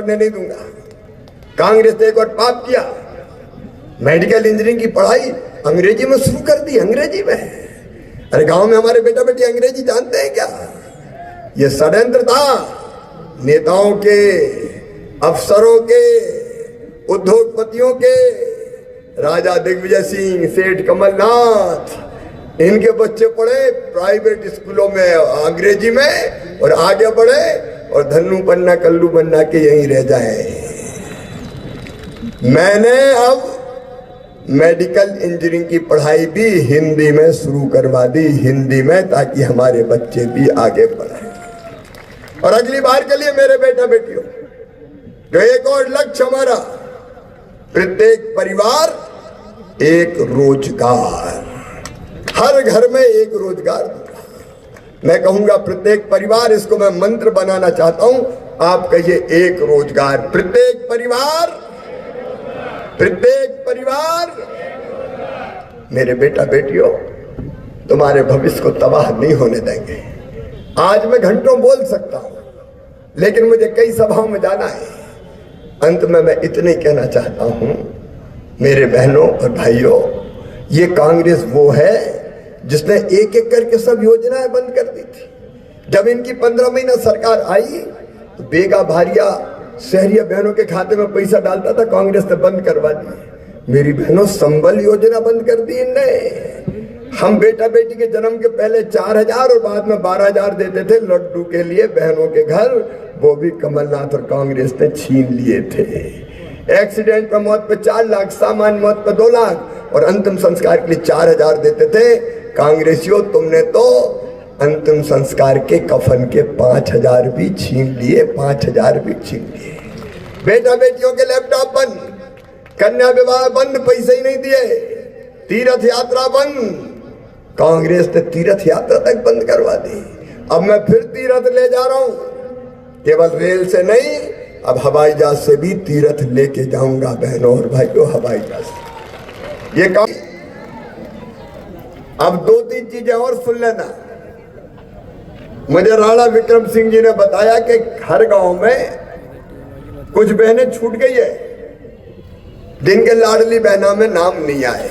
नहीं दूंगा। कांग्रेस ने एक और पाप किया, मेडिकल इंजीनियरिंग की पढ़ाई अंग्रेजी में शुरू कर दी। अंग्रेजी में, अरे गांव में हमारे बेटा बेटी अंग्रेजी जानते हैं क्या? ये षड्यंत्र था नेताओं के, अफसरों के, उद्योगपतियों के। राजा दिग्विजय सिंह, सेठ कमलनाथ, इनके बच्चे पढ़े प्राइवेट स्कूलों में अंग्रेजी में और आगे बढ़े, और धन्नू पन्ना कल्लू बन्ना के यहीं रह जाए। मैंने अब मेडिकल इंजीनियरिंग की पढ़ाई भी हिंदी में शुरू करवा दी, हिंदी में, ताकि हमारे बच्चे भी आगे बढ़े। और अगली बार के लिए मेरे बेटा बेटियों, जो एक और लक्ष्य हमारा, प्रत्येक परिवार एक रोजगार, हर घर में एक रोजगार। मैं कहूंगा प्रत्येक परिवार, इसको मैं मंत्र बनाना चाहता हूं। आप कहिए एक रोजगार, प्रत्येक परिवार, प्रत्येक परिवार। मेरे बेटा बेटियों, तुम्हारे भविष्य को तबाह नहीं होने देंगे। आज मैं घंटों बोल सकता हूं, लेकिन मुझे कई सभाओं में जाना है। अंत में मैं इतने कहना चाहता हूं, मेरे बहनों और भाइयों, ये कांग्रेस वो है जिसने एक एक करके सब योजनाएं बंद कर दी थी। जब इनकी 15 महीना सरकार आई तो बेगा भारिया शहरिया बहनों के खाते में पैसा डालता था, कांग्रेस ने बंद करवा दी। मेरी बहनों, संबल योजना बंद कर दी इनने। हम बेटा बेटी के जन्म के पहले 4,000 और बाद में 12,000 देते थे लड्डू के लिए बहनों के घर, वो भी कमलनाथ और कांग्रेस ने छीन लिए थे। एक्सीडेंट पर मौत पे 4 लाख, सामान्य मौत पे 2 लाख और अंतिम संस्कार के लिए 4,000 देते थे। कांग्रेसियों, तुमने तो अंतिम संस्कार के कफन के 5,000 भी छीन लिए, 5,000 भी छीन लिए। बेटा बेटियों के लैपटॉप बंद, कन्या विवाह बंद, पैसे ही नहीं दिए, तीर्थ यात्रा बंद। कांग्रेस ने तीर्थ यात्रा तक बंद करवा दी। अब मैं फिर तीर्थ ले जा रहा हूं, केवल रेल से नहीं, अब हवाई जहाज से भी तीर्थ लेके जाऊंगा। बहनों और भाइयों, हवाई जहाज से। ये काम, अब 2-3 चीजें और सुन लेना। मुझे राणा विक्रम सिंह जी ने बताया कि हर गांव में कुछ बहनें छूट गई है जिनके लाडली बहना में नाम नहीं आए।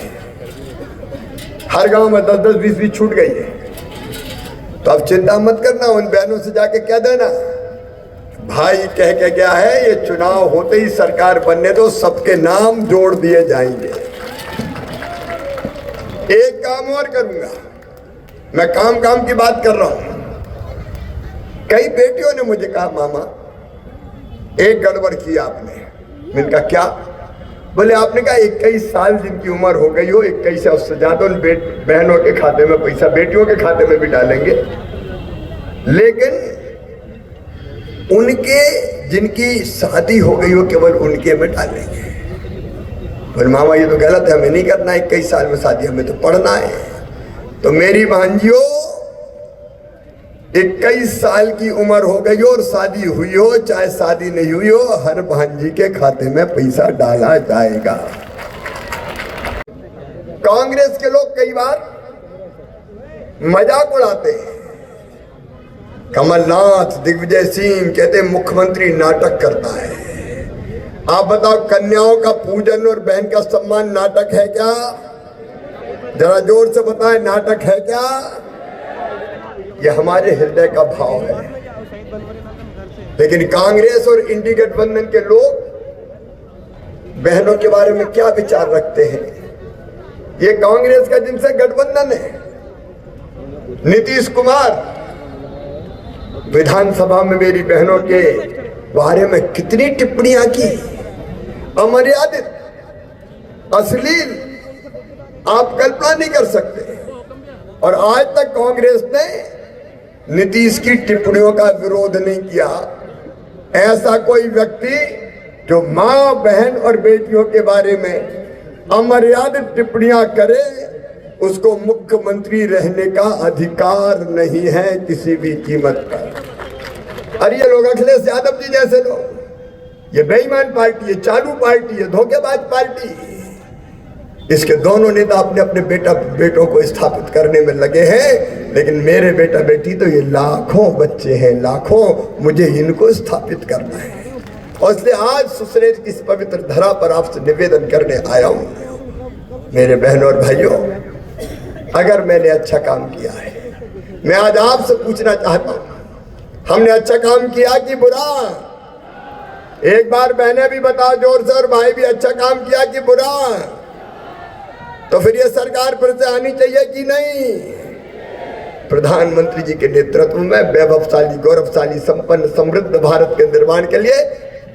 हर गांव में 10-10, 20-20 छूट गई है। तो अब चिंता मत करना, उन बहनों से जाके कह देना, भाई कह के गया है, ये चुनाव होते ही सरकार बनने दो, सबके नाम जोड़ दिए जाएंगे। एक काम और करूंगा, मैं काम की बात कर रहा हूं। कई बेटियों ने मुझे कहा, मामा एक गड़बड़ की आपने। मैंने कहा क्या? बोले आपने कहा 21 साल जिनकी उम्र हो गई हो, 21 या उससे ज्यादा, उन बहनों के खाते में पैसा बेटियों के खाते में भी डालेंगे, लेकिन उनके जिनकी शादी हो गई हो केवल उनके में डालेंगे। बोले मामा ये तो गलत है, हमें नहीं करना 21 साल में शादी, हमें तो पढ़ना है। तो मेरी भांजियों, 21 साल की उम्र हो गई हो और शादी हुई हो चाहे शादी नहीं हुई हो, हर भांजी के खाते में पैसा डाला जाएगा। कांग्रेस के लोग कई बार मजाक उड़ाते हैं। कमलनाथ, दिग्विजय सिंह कहते मुख्यमंत्री नाटक करता है। आप बताओ, कन्याओं का पूजन और बहन का सम्मान नाटक है क्या? जरा जोर से बताएं, नाटक है क्या? ये हमारे हृदय का भाव है। लेकिन कांग्रेस और इंडी गठबंधन के लोग बहनों के बारे में क्या विचार रखते हैं? ये कांग्रेस का जिनसे गठबंधन है, नीतीश कुमार विधानसभा में मेरी बहनों के बारे में कितनी टिप्पणियां की, अमर्यादित, अश्लील, आप कल्पना नहीं कर सकते। और आज तक कांग्रेस ने नीतीश की टिप्पणियों का विरोध नहीं किया। ऐसा कोई व्यक्ति जो मां, बहन और बेटियों के बारे में अमर्यादित टिप्पणियां करे, उसको मुख्यमंत्री रहने का अधिकार नहीं है किसी भी कीमत पर। अरे ये लोग अखिलेश यादव जी जैसे लोग, ये बेईमान पार्टी है, चालू पार्टी है, धोखेबाज पार्टी। इसके दोनों नेता अपने अपने बेटों को स्थापित करने में लगे हैं, लेकिन मेरे बेटा बेटी तो ये लाखों बच्चे हैं, लाखों, मुझे इनको स्थापित करना है। और इसलिए आज सुसनेर की इस पवित्र धरा पर आपसे निवेदन करने आया हूं। मेरे बहनों और भाइयों, अगर मैंने अच्छा काम किया है, मैं आज आपसे पूछना चाहता हूं, हमने अच्छा काम किया कि बुरा? एक बार बहनें भी बताओ जोर से, और भाई भी, अच्छा काम किया कि बुरा? तो फिर ये सरकार फिर से आनी चाहिए कि नहीं? प्रधानमंत्री जी के नेतृत्व में वैभवशाली, गौरवशाली, संपन्न, समृद्ध भारत के निर्माण के लिए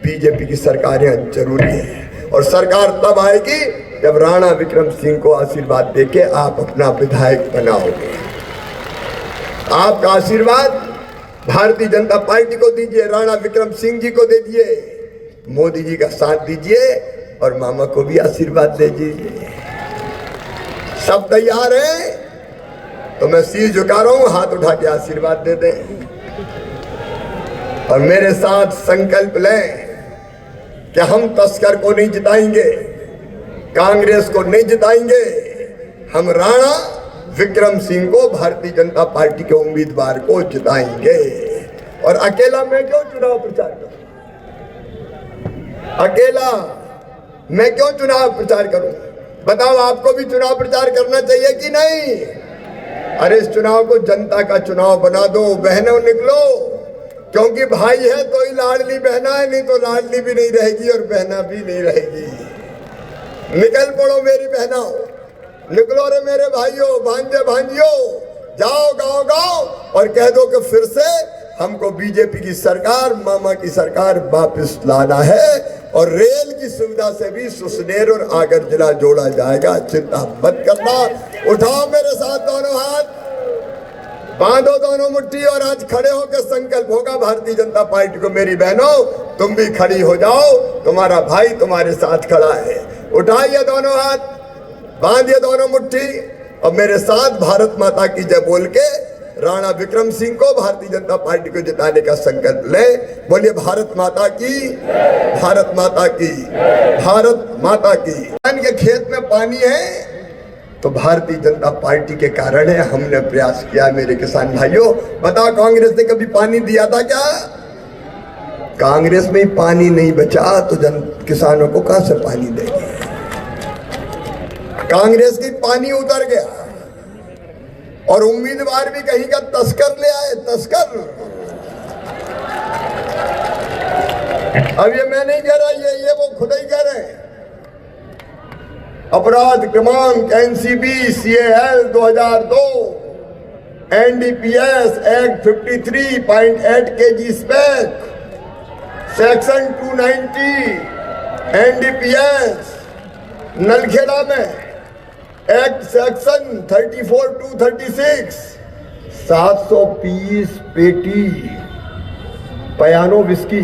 बीजेपी की सरकार यहाँ जरूरी है। और सरकार तब आएगी जब राणा विक्रम सिंह को आशीर्वाद देके आप अपना विधायक बनाओगे। आपका आशीर्वाद भारतीय जनता पार्टी को दीजिए, राणा विक्रम सिंह जी को दे दीजिए, मोदी जी का साथ दीजिए और मामा को भी आशीर्वाद दे दीजिए। सब तैयार हैं? तो मैं सिर झुका रहा हूं, हाथ उठा के आशीर्वाद दे दें और मेरे साथ संकल्प लें कि हम तस्कर को नहीं जिताएंगे, कांग्रेस को नहीं जिताएंगे, हम राणा विक्रम सिंह को, भारतीय जनता पार्टी के उम्मीदवार को जिताएंगे। और अकेला मैं क्यों चुनाव प्रचार करूं? अकेला मैं क्यों चुनाव प्रचार करूं? बताओ, आपको भी चुनाव प्रचार करना चाहिए कि नहीं? अरे इस चुनाव को जनता का चुनाव बना दो। बहनों निकलो, क्योंकि भाई है तो ही लाडली बहना है, नहीं तो लाडली भी नहीं रहेगी और बहना भी नहीं रहेगी। निकल पड़ो मेरी बहनों, निकलो रे मेरे भाइयों, भांजे भांजियों, जाओ गांव गांव और कह दो कि फिर से हमको बीजेपी की सरकार, मामा की सरकार वापस लाना है और रेल की सुविधा से भी सुसनेर और आगर जिला जोड़ा जाएगा। चिंता मत करना। उठाओ मेरे साथ दोनों हाथ, बांधो दोनों मुट्ठी और आज खड़े होकर संकल्प होगा भारतीय जनता पार्टी को। मेरी बहनों, तुम भी खड़ी हो जाओ, तुम्हारा भाई तुम्हारे साथ खड़ा है। उठाइए दोनों हाथ, बांधिए दोनों मुट्ठी और मेरे साथ भारत माता की जय बोल के राणा विक्रम सिंह को, भारतीय जनता पार्टी को जिताने का संकल्प ले। बोलिए भारत माता की, भारत माता की, भारत माता की। किसान के खेत में पानी है तो भारतीय जनता पार्टी के कारण है। हमने प्रयास किया। मेरे किसान भाइयों, बताओ, कांग्रेस ने कभी पानी दिया था क्या? कांग्रेस में ही पानी नहीं बचा तो किसानों को कहां से पानी देगी? कांग्रेस की पानी उतर गया और उम्मीदवार भी कहीं का तस्कर ले आए। तस्कर, अब ये मैं नहीं कह रहा, ये वो खुद ही कह रहे हैं। अपराध क्रमांक NCB CAL 2002, NDPS act 53.8 kg spec, section 290 NDPS Nalkheda में एक्ट सेक्शन 34 to 36, 720 पेटी पयानो विस्की,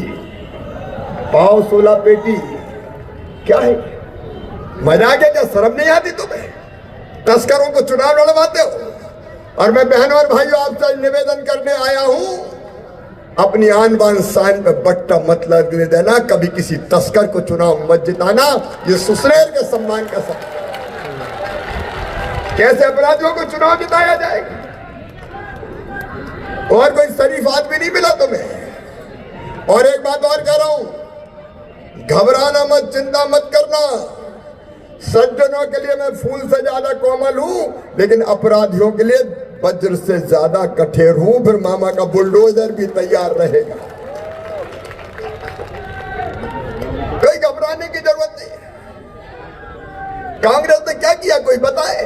पाव 16 पेटी। क्या है? मजाक है क्या? शर्म नहीं आती तुम्हें? तस्करों को चुनाव लड़वाते हो। और मैं बहनों और भाइयों आपसे निवेदन करने आया हूं, अपनी आन बान शान पे बट्टा मत लगने देना, कभी किसी तस्कर को चुनाव मत जिताना। ये सुसनेर के सम्मान का सवाल। कैसे अपराधियों को चुनाव जिताया जाएगा? और कोई शरीफ आदमी नहीं मिला तुम्हें। और एक बात और कह रहा हूं, घबराना मत, चिंता मत करना। सज्जनों के लिए मैं फूल से ज्यादा कोमल हूं, लेकिन अपराधियों के लिए वज्र से ज्यादा कठोर हूं। फिर मामा का बुलडोजर भी तैयार रहेगा। कोई घबराने की जरूरत नहीं। कांग्रेस ने क्या किया, कोई बताए?